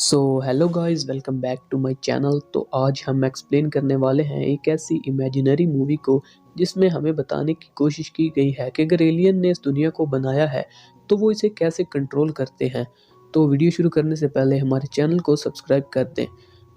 So hello guys, welcome back to my channel. तो आज हम एक्सप्लेन करने वाले हैं एक ऐसी इमेजिनरी मूवी को जिसमें हमें बताने की कोशिश की गई है कि अगर एलियन ने इस दुनिया को बनाया है तो वो इसे कैसे कंट्रोल करते हैं। तो वीडियो शुरू करने से पहले हमारे चैनल को सब्सक्राइब कर दें।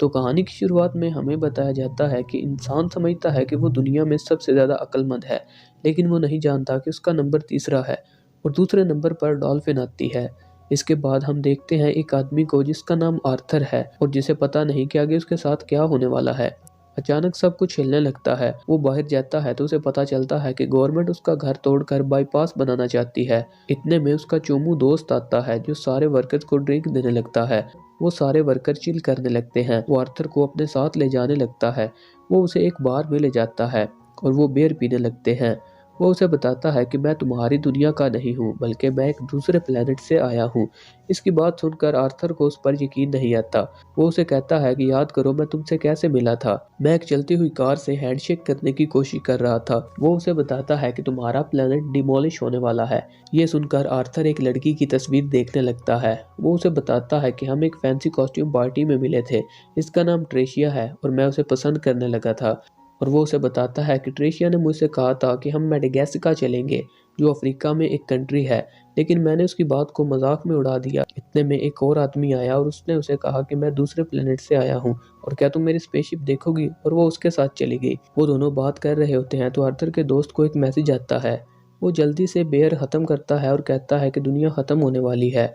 तो कहानी की शुरुआत में हमें बताया जाता है कि इंसान समझता है कि वो दुनिया में सबसे ज़्यादा अक्लमंद है, लेकिन वो नहीं जानता कि उसका नंबर तीसरा है और दूसरे नंबर पर डॉल्फिन आती है। इसके बाद हम देखते हैं एक आदमी को जिसका नाम आर्थर है और जिसे पता नहीं कि आगे उसके साथ क्या होने वाला है। अचानक सब कुछ हिलने लगता है। वो बाहर जाता है तो उसे पता चलता है कि गवर्नमेंट उसका घर तोड़कर बाईपास बनाना चाहती है। इतने में उसका चोमू दोस्त आता है जो सारे वर्कर्स को ड्रिंक देने लगता है। वो सारे वर्कर चिल करने लगते हैं। वो आर्थर को अपने साथ ले जाने लगता है। वो उसे एक बार में ले जाता है और वो बियर पीने लगते हैं। वो उसे बताता है कि मैं तुम्हारी दुनिया का नहीं हूँ, बल्कि मैं एक दूसरे प्लेनेट से आया हूँ। इसकी बात सुनकर आर्थर को उस पर यकीन नहीं आता। वो उसे कहता है कि याद करो मैं तुमसे कैसे मिला था। मैं एक चलती हुई कार से हैंडशेक करने की कोशिश कर रहा था। वो उसे बताता है कि तुम्हारा प्लेनेट डिमोलिश होने वाला है। ये सुनकर आर्थर एक लड़की की तस्वीर देखने लगता है। वो उसे बताता है कि हम एक फैंसी कॉस्ट्यूम पार्टी में मिले थे। इसका नाम ट्रेशिया है और मैं उसे पसंद करने लगा था। और वो उसे बताता है कि ट्रेशिया ने मुझसे कहा था कि हम मेडागास्कर चलेंगे, जो अफ्रीका में एक कंट्री है, लेकिन मैंने उसकी बात को मजाक में उड़ा दिया। इतने में एक और आदमी आया और उसने उसे कहा कि मैं दूसरे प्लेनेट से आया हूँ और क्या तुम मेरी स्पेसशिप देखोगी, और वो उसके साथ चली गई। वो दोनों बात कर रहे होते हैं तो आर्थर के दोस्त को एक मैसेज आता है। वो जल्दी से बेयर खत्म करता है और कहता है कि दुनिया खत्म होने वाली है।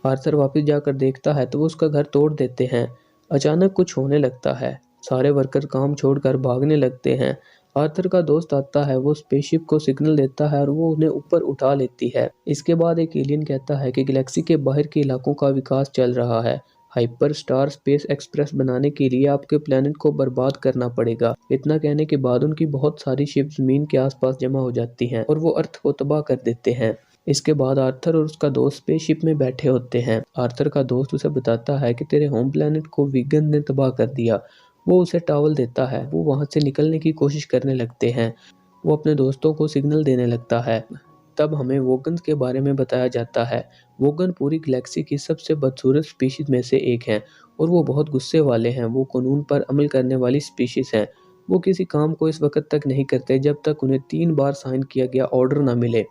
आर्थर वापस जाकर देखता है तो वो उसका घर तोड़ देते हैं। अचानक कुछ होने लगता है। सारे वर्कर काम छोड़कर भागने लगते हैं। आर्थर का दोस्त आता है। वो स्पेसशिप को सिग्नल देता है और वो उन्हें ऊपर उठा लेती है। इसके बाद एक एलियन कहता है कि गैलेक्सी के बाहर के इलाकों का विकास चल रहा है। हाइपर स्टार स्पेस एक्सप्रेस बनाने के लिए आपके प्लेनेट को बर्बाद करना पड़ेगा। इतना कहने के बाद उनकी बहुत सारी शिप जमीन के आसपास जमा हो जाती हैं और वो अर्थ को तबाह कर देते हैं। इसके बाद आर्थर और उसका दोस्त स्पेसशिप में बैठे होते हैं। आर्थर का दोस्त उसे बताता है कि तेरे होम प्लेनेट को वीगन ने तबाह कर दिया। वो उसे टॉवल देता है। वो वहां से निकलने की कोशिश करने लगते हैं। वो अपने दोस्तों को सिग्नल देने लगता है। तब हमें वोगन्स के बारे में बताया जाता है। वोगन पूरी गैलेक्सी की सबसे बदसूरत स्पीशीज में से एक हैं और वो बहुत गुस्से वाले हैं। वो कानून पर अमल करने वाली स्पीशीज हैं। वो किसी काम को इस वक्त तक नहीं करते जब तक उन्हें 3 बार साइन किया गया ऑर्डर ना मिले।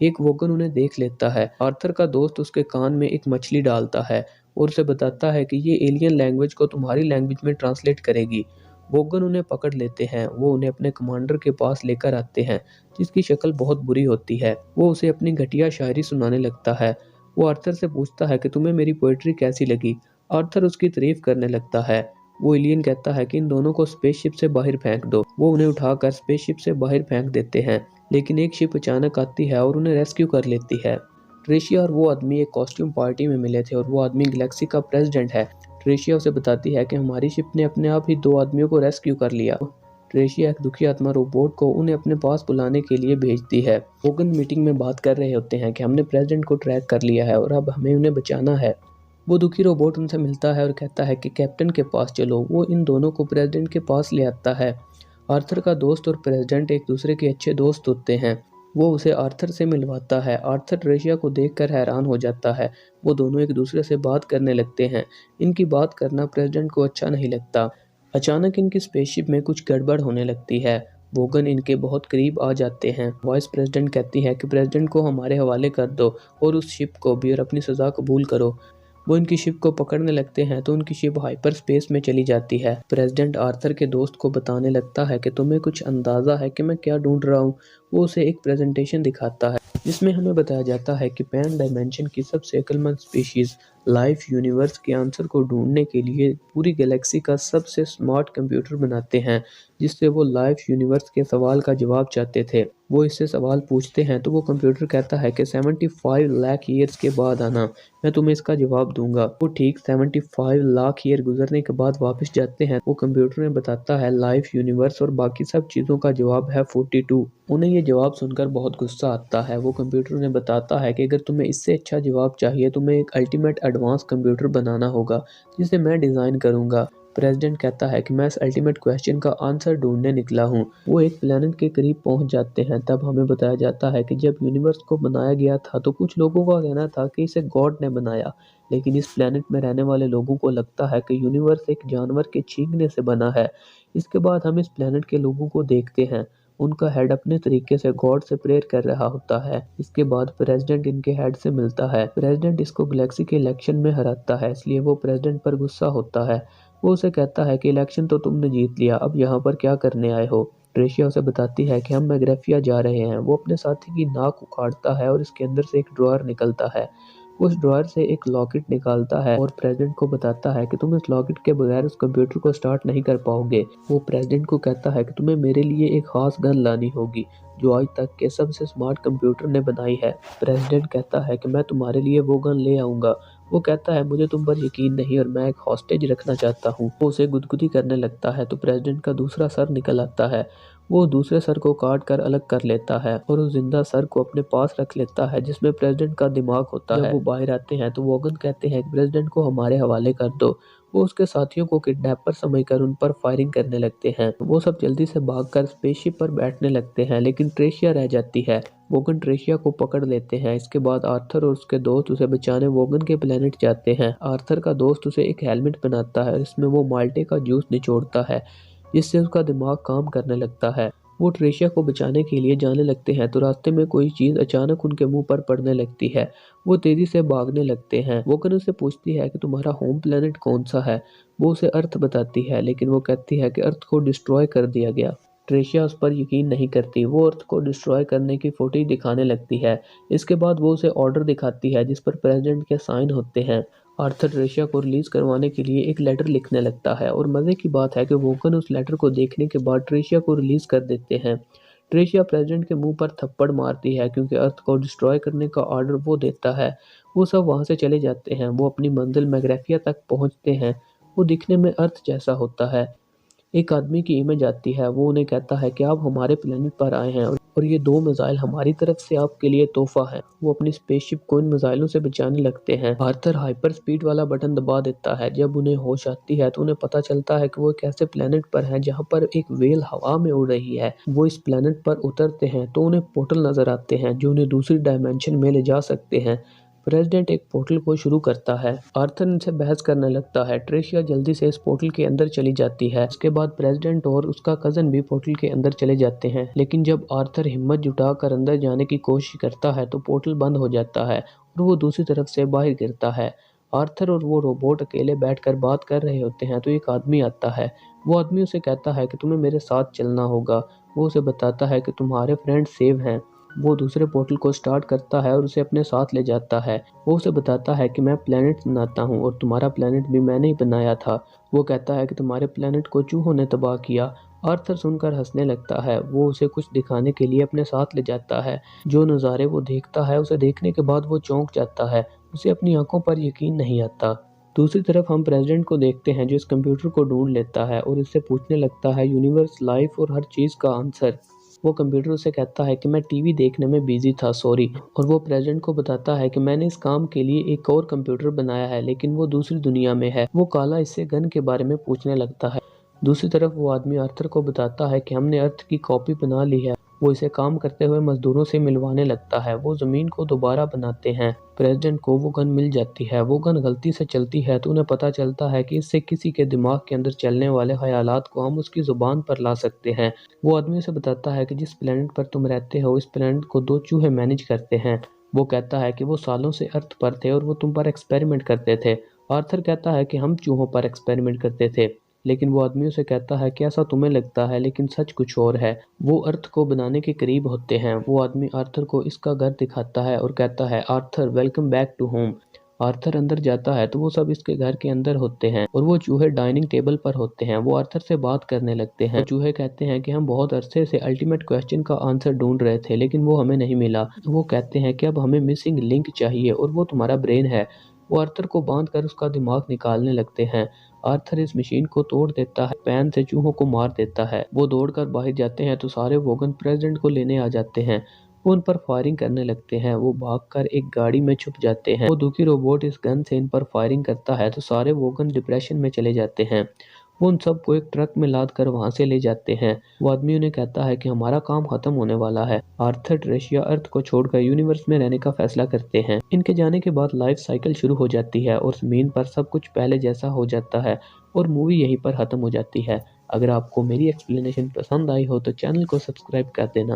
एक वोगन उन्हें देख लेता है। आर्थर का दोस्त उसके कान में एक मछली डालता है और उसे बताता है कि ये एलियन लैंग्वेज को तुम्हारी लैंग्वेज में ट्रांसलेट करेगी। वोगन उन्हें पकड़ लेते हैं। वो उन्हें अपने कमांडर के पास लेकर आते हैं, जिसकी शक्ल बहुत बुरी होती है। वो उसे अपनी घटिया शायरी सुनाने लगता है। वो आर्थर से पूछता है कि तुम्हें मेरी पोएट्री कैसी लगी। आर्थर उसकी तारीफ करने लगता है। वो एलियन कहता है कि इन दोनों को स्पेसशिप से बाहर फेंक दो। वो उन्हें उठाकर स्पेसशिप से बाहर फेंक देते हैं, लेकिन एक शिप अचानक आती है और उन्हें रेस्क्यू कर लेती है। ट्रेशिया और वो आदमी एक कॉस्ट्यूम पार्टी में मिले थे और वो आदमी गैलेक्सी का प्रेसिडेंट है। ट्रेशिया उसे बताती है कि हमारी शिप ने अपने आप ही 2 आदमियों को रेस्क्यू कर लिया। ट्रेशिया एक दुखी आत्मा रोबोट को उन्हें अपने पास बुलाने के लिए भेजती है। वोगन मीटिंग में बात कर रहे होते हैं कि हमने प्रेसिडेंट को ट्रैक कर लिया है और अब हमें उन्हें बचाना है। वो दुखी रोबोट उनसे मिलता है और कहता है कि कैप्टन के पास चलो। वो इन दोनों को प्रेसिडेंट के पास ले आता है। आर्थर का दोस्त और प्रेसिडेंट एक दूसरे के अच्छे दोस्त होते हैं। वो उसे आर्थर से मिलवाता है। आर्थर ट्रेशिया को देखकर हैरान हो जाता है। वो दोनों एक दूसरे से बात करने लगते हैं। इनकी बात करना प्रेसिडेंट को अच्छा नहीं लगता। अचानक इनकी स्पेसशिप में कुछ गड़बड़ होने लगती है। वोगन इनके बहुत करीब आ जाते हैं। वाइस प्रेसिडेंट कहती है कि प्रेसिडेंट को हमारे हवाले कर दो और उस शिप को भी और अपनी सज़ा कबूल करो। वो इनकी शिप को पकड़ने लगते हैं तो उनकी शिप हाइपर स्पेस में चली जाती है। प्रेसिडेंट आर्थर के दोस्त को बताने लगता है कि तुम्हें कुछ अंदाज़ा है कि मैं क्या ढूंढ रहा हूँ। वो उसे एक प्रेजेंटेशन दिखाता है जिसमें हमें बताया जाता है कि पैन डायमेंशन की सबसे अक्लमंद स्पीशीज लाइफ यूनिवर्स के आंसर को ढूंढने के लिए पूरी गैलेक्सी का सबसे स्मार्ट कंप्यूटर बनाते हैं, जिससे वो लाइफ यूनिवर्स के सवाल का जवाब चाहते थे। वो इससे सवाल पूछते हैं तो वो कंप्यूटर कहता है कि 75 लाख ईयर्स के बाद आना, मैं तुम्हें इसका जवाब दूंगा। वो ठीक 75 लाख ईयर गुजरने के बाद वापस जाते हैं। वो कंप्यूटर में बताता है लाइफ यूनिवर्स और बाकी सब चीज़ों का जवाब है 42। उन्हें ये जवाब सुनकर बहुत गुस्सा आता है। वो कंप्यूटर ने बताता है कि अगर तुम्हें इससे अच्छा जवाब चाहिए तुम्हें एक अल्टीमेट एडवांस कंप्यूटर बनाना होगा जिसे मैं डिज़ाइन करूंगा। प्रेसिडेंट कहता है कि मैं इस अल्टीमेट क्वेश्चन का आंसर ढूंढने निकला हूँ। वो एक प्लेनेट के करीब पहुंच जाते हैं। तब हमें बताया जाता है कि जब यूनिवर्स को बनाया गया था तो कुछ लोगों का कहना था कि इसे गॉड ने बनाया, लेकिन इस प्लेनेट में रहने वाले लोगों को लगता है कि यूनिवर्स एक जानवर के चीखने से बना है। इसके बाद हम इस प्लेनेट के लोगों को देखते हैं। उनका हेड अपने तरीके से गॉड से प्रेयर कर रहा होता है। इसके बाद प्रेसिडेंट इनके हेड से मिलता है। प्रेसिडेंट इसको गैलेक्सी के इलेक्शन में हराता है, इसलिए वो प्रेसिडेंट पर गुस्सा होता है। वो उसे कहता है कि इलेक्शन तो तुमने जीत लिया, अब यहाँ पर क्या करने आए हो। ट्रेशिया उसे बताती है कि हम मैग्रेफिया जा रहे हैं। वो अपने साथी की नाक उखाड़ता है और इसके अंदर से एक ड्रॉअर निकलता है। उस ड्रॉअर से एक लॉकेट निकालता है और प्रेसिडेंट को बताता है कि तुम इस लॉकेट के बगैर उस कंप्यूटर को स्टार्ट नहीं कर पाओगे। वो प्रेसिडेंट को कहता है कि तुम्हें मेरे लिए एक खास गन लानी होगी जो आज तक के सबसे स्मार्ट कंप्यूटर ने बनाई है। प्रेसिडेंट कहता है कि मैं तुम्हारे लिए वो गन ले आऊंगा। वो कहता है मुझे तुम पर यकीन नहीं और मैं एक हॉस्टेज रखना चाहता हूँ। वो उसे गुदगुदी करने लगता है तो प्रेसिडेंट का दूसरा सर निकल आता है। वो दूसरे सर को काट कर अलग कर लेता है और उस जिंदा सर को अपने पास रख लेता है जिसमें प्रेसिडेंट का दिमाग होता है। जब वो बाहर आते हैं तो वोगन कहते हैं कि प्रेसिडेंट को हमारे हवाले कर दो। वो उसके साथियों को किडनैपर समझकर उन पर फायरिंग करने लगते हैं। वो सब जल्दी से भागकर स्पेसशिप पर बैठने लगते हैं, लेकिन ट्रेशिया रह जाती है। वोगन ट्रेशिया को पकड़ लेते हैं। इसके बाद आर्थर और उसके दोस्त उसे बचाने वोगन के प्लेनेट जाते हैं। आर्थर का दोस्त उसे एक हेलमेट बनाता है और इसमें वो माल्टे का जूस निचोड़ता है जिससे उसका दिमाग काम करने लगता है। वो ट्रेशिया को बचाने के लिए जाने लगते हैं तो रास्ते में कोई चीज अचानक उनके मुंह पर पड़ने लगती है। वो तेजी से भागने लगते हैं। वोगन उससे पूछती है कि तुम्हारा होम प्लेनेट कौन सा है। वो उसे अर्थ बताती है, लेकिन वो कहती है कि अर्थ को डिस्ट्रॉय कर दिया गया। ट्रेशिया उस पर यकीन नहीं करती। वो अर्थ को डिस्ट्रॉय करने की फुटेज दिखाने लगती है। इसके बाद वो उसे ऑर्डर दिखाती है जिस पर प्रेसिडेंट के साइन होते हैं। आर्थर ट्रेशिया को रिलीज करवाने के लिए एक लेटर लिखने लगता है और मजे की बात है कि वोगन उस लेटर को देखने के बाद ट्रेशिया को रिलीज कर देते हैं। ट्रेशिया प्रेसिडेंट के मुंह पर थप्पड़ मारती है क्योंकि अर्थ को डिस्ट्रॉय करने का ऑर्डर वो देता है। वो सब वहां से चले जाते हैं। वो अपनी मंजिल मैग्रेफिया तक पहुंचते हैं। वो दिखने में अर्थ जैसा होता है। एक आदमी की इमेज आती है। वो उन्हें कहता है कि आप हमारे प्लेनेट पर आए हैं और ये 2 मिसाइल हमारी तरफ से आपके लिए तोहफा है। वो अपनी स्पेसशिप को इन मिसाइलों से बचाने लगते हैं। आर्थर हाइपर स्पीड वाला बटन दबा देता है। जब उन्हें होश आती है तो उन्हें पता चलता है कि वो एक ऐसे प्लेनेट पर हैं जहाँ पर एक व्हेल हवा में उड़ रही है। वो इस प्लेनेट पर उतरते हैं तो उन्हें पोर्टल नजर आते हैं जो उन्हें दूसरी डायमेंशन में ले जा सकते हैं। प्रेसिडेंट एक पोर्टल को शुरू करता है। आर्थर इनसे बहस करने लगता है। ट्रेशिया जल्दी से इस पोर्टल के अंदर चली जाती है। इसके बाद प्रेसिडेंट और उसका कजन भी पोर्टल के अंदर चले जाते हैं, लेकिन जब आर्थर हिम्मत जुटाकर अंदर जाने की कोशिश करता है तो पोर्टल बंद हो जाता है और वो दूसरी तरफ से बाहर गिरता है। आर्थर और वो रोबोट अकेले बैठकर बात कर रहे होते हैं तो एक आदमी आता है। वो आदमी उसे कहता है कि तुम्हें मेरे साथ चलना होगा। वो उसे बताता है कि तुम्हारे फ्रेंड सेव हैं। वो दूसरे पोर्टल को स्टार्ट करता है और उसे अपने साथ ले जाता है। वो उसे बताता है कि मैं प्लेनेट बनाता हूँ और तुम्हारा प्लेनेट भी मैंने ही बनाया था। वो कहता है कि तुम्हारे प्लेनेट को चूहों ने तबाह किया। आर्थर सुनकर हंसने लगता है। वो उसे कुछ दिखाने के लिए अपने साथ ले जाता है। जो नज़ारे वो देखता है उसे देखने के बाद वो चौंक जाता है। उसे अपनी आंखों पर यकीन नहीं आता। दूसरी तरफ हम प्रेसिडेंट को देखते हैं जो इस कंप्यूटर को ढूंढ लेता है और इससे पूछने लगता है यूनिवर्स, लाइफ और हर चीज़ का आंसर। वो कंप्यूटर उसे कहता है कि मैं टीवी देखने में बिजी था, सॉरी। और वो प्रेसिडेंट को बताता है कि मैंने इस काम के लिए एक और कंप्यूटर बनाया है, लेकिन वो दूसरी दुनिया में है। वो काला इससे गन के बारे में पूछने लगता है। दूसरी तरफ वो आदमी आर्थर को बताता है कि हमने अर्थ की कॉपी बना ली है। वो इसे काम करते हुए मजदूरों से मिलवाने लगता है। वो जमीन को दोबारा बनाते हैं। प्रेसिडेंट को वो गन मिल जाती है। वो गन गलती से चलती है तो उन्हें पता चलता है कि इससे किसी के दिमाग के अंदर चलने वाले ख्यालात को हम उसकी जुबान पर ला सकते हैं। वो आदमी उसे बताता है कि जिस प्लेनेट पर तुम रहते हो इस प्लेनेट को 2 चूहे मैनेज करते हैं। वो कहता है कि वो सालों से अर्थ पर थे और वो तुम पर एक्सपेरिमेंट करते थे। आर्थर कहता है कि हम चूहों पर एक्सपेरिमेंट करते थे, लेकिन वो आदमी उसे कहता है कि ऐसा तुम्हें लगता है लेकिन सच कुछ और है। वो अर्थ को बनाने के करीब होते हैं। वो आदमी आर्थर को इसका घर दिखाता है और कहता है Arthur, welcome back to home. Arthur अंदर जाता है तो वो सब इसके घर के अंदर होते हैं और वो चूहे डाइनिंग टेबल पर होते हैं। वो आर्थर से बात करने लगते हैं। चूहे कहते हैं कि हम बहुत अरसे से अल्टीमेट क्वेश्चन का आंसर ढूंढ रहे थे लेकिन वो हमें नहीं मिला। वो कहते हैं कि अब हमें मिसिंग लिंक चाहिए और वो तुम्हारा ब्रेन है। वो आर्थर को बांध कर उसका दिमाग निकालने लगते हैं। आर्थर इस मशीन को तोड़ देता है, पैन से चूहों को मार देता है। वो दौड़कर बाहर जाते हैं तो सारे वोगन प्रेसिडेंट को लेने आ जाते हैं। वो उन पर फायरिंग करने लगते हैं। वो भागकर एक गाड़ी में छुप जाते हैं। वो दुखी रोबोट इस गन से इन पर फायरिंग करता है तो सारे वोगन डिप्रेशन में चले जाते हैं। वो उन सबको एक ट्रक में लाद कर वहाँ से ले जाते हैं। वो आदमी उन्हें कहता है कि हमारा काम खत्म होने वाला है। आर्थर ट्रेशिया अर्थ को छोड़कर यूनिवर्स में रहने का फैसला करते हैं। इनके जाने के बाद लाइफ साइकिल शुरू हो जाती है और ज़मीन पर सब कुछ पहले जैसा हो जाता है और मूवी यहीं पर खत्म हो जाती है। अगर आपको मेरी एक्सप्लेनेशन पसंद आई हो तो चैनल को सब्सक्राइब कर देना।